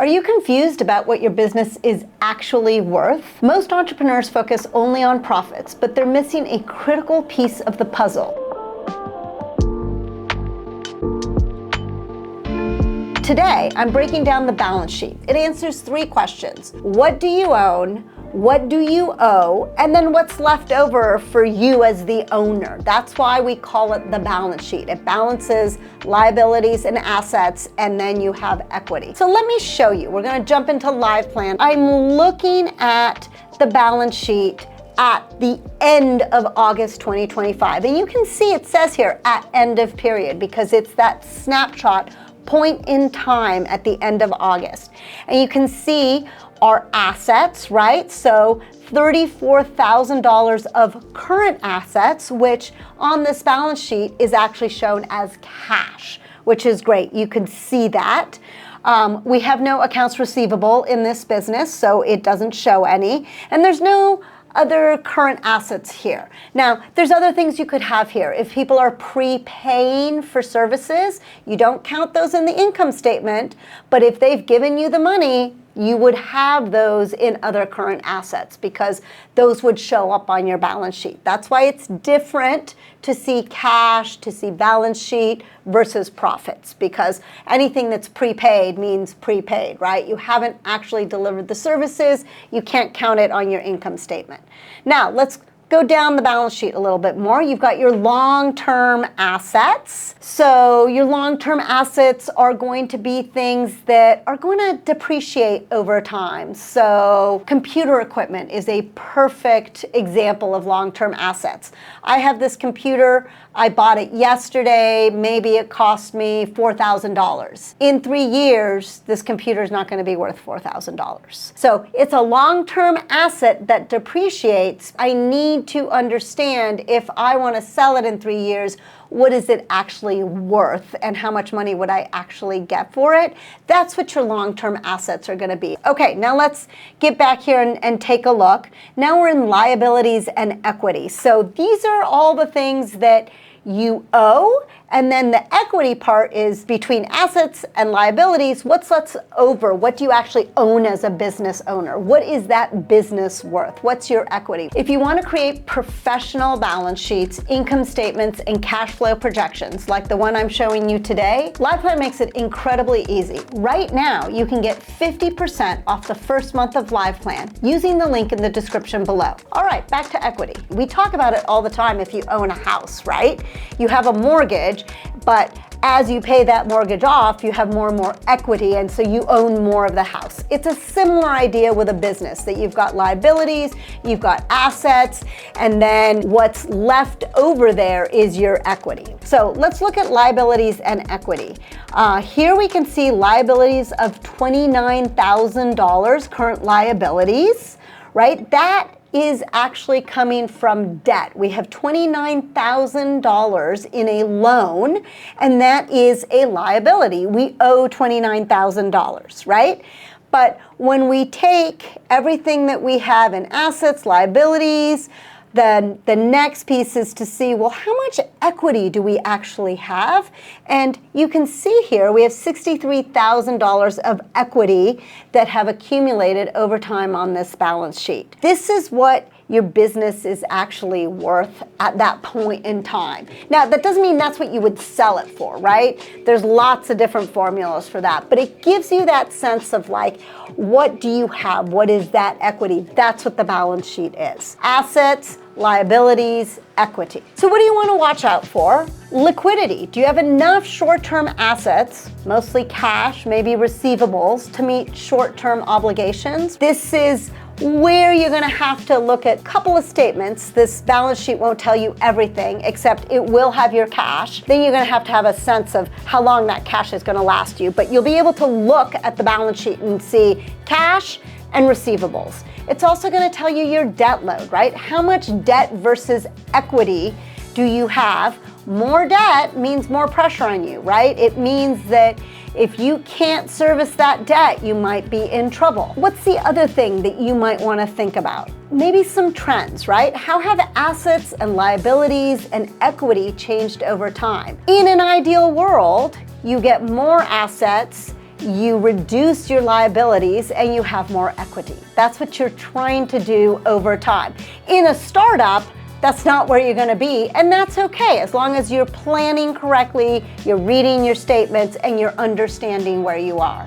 Are you confused about what your business is actually worth? Most entrepreneurs focus only on profits, but they're missing a critical piece of the puzzle. Today, I'm breaking down the balance sheet. It answers 3 questions. What do you own? What do you owe? And then what's left over for you as the owner? That's why we call it the balance sheet. It balances liabilities and assets, and then you have equity. So let me show you. We're gonna jump into Live Plan. I'm looking at the balance sheet at the end of August 2025. And you can see it says here at end of period because it's that snapshot point in time at the end of August. And you can see our assets, right? So $34,000 of current assets, which on this balance sheet is actually shown as cash, which is great. You can see that. We have no accounts receivable in this business, so it doesn't show any. And there's no other current assets here. Now, there's other things you could have here. If people are prepaying for services, you don't count those in the income statement, but if they've given you the money, you would have those in other current assets because those would show up on your balance sheet. That's why it's different to see cash, to see balance sheet versus profits, because anything that's prepaid means prepaid, right? You haven't actually delivered the services, you can't count it on your income statement. Now, let's go down the balance sheet a little bit more. You've got your long-term assets. So your long-term assets are going to be things that are going to depreciate over time. So computer equipment is a perfect example of long-term assets. I have this computer, I bought it yesterday, maybe it cost me $4,000. In 3 years, this computer is not going to be worth $4,000. So it's a long-term asset that depreciates. I need to understand if I want to sell it in 3 years, what is it actually worth and how much money would I actually get for it? That's what your long-term assets are going to be. Okay, now let's get back here and take a look. Now we're in liabilities and equity. So these are all the things that you owe, and then the equity part is between assets and liabilities. What's left over? What do you actually own as a business owner? What is that business worth? What's your equity? If you want to create professional balance sheets, income statements, and cash flow projections like the one I'm showing you today, LivePlan makes it incredibly easy. Right now, you can get 50% off the first month of LivePlan using the link in the description below. All right, back to equity. We talk about it all the time if you own a house, right? You have a mortgage, but as you pay that mortgage off, you have more and more equity, and so you own more of the house. It's a similar idea with a business, that you've got liabilities, you've got assets, and then what's left over there is your equity. So let's look at liabilities and equity. Here we can see liabilities of $29,000, current liabilities, right? That is actually coming from debt. We have $29,000 in a loan, and that is a liability. We owe $29,000, right? But when we take everything that we have in assets, liabilities, then the next piece is to see, well, how much equity do we actually have? And you can see here we have $63,000 of equity that have accumulated over time on this balance sheet. This is what your business is actually worth at that point in time. Now, that doesn't mean that's what you would sell it for, right? There's lots of different formulas for that, but it gives you that sense of like, what do you have? What is that equity? That's what the balance sheet is. Assets, liabilities, equity. So what do you want to watch out for? Liquidity. Do you have enough short-term assets, mostly cash, maybe receivables, to meet short-term obligations? This is where you're going to have to look at a couple of statements. This balance sheet won't tell you everything, except it will have your cash. Then you're going to have a sense of how long that cash is going to last you. But you'll be able to look at the balance sheet and see cash and receivables. It's also going to tell you your debt load, right? How much debt versus equity do you have? More debt means more pressure on you, right? It means that if you can't service that debt, you might be in trouble. What's the other thing that you might want to think about? Maybe some trends, right? How have assets and liabilities and equity changed over time? In an ideal world, you get more assets you reduce your liabilities and you have more equity. That's what you're trying to do over time. In a startup, that's not where you're going to be, and that's okay as long as you're planning correctly, you're reading your statements, and you're understanding where you are.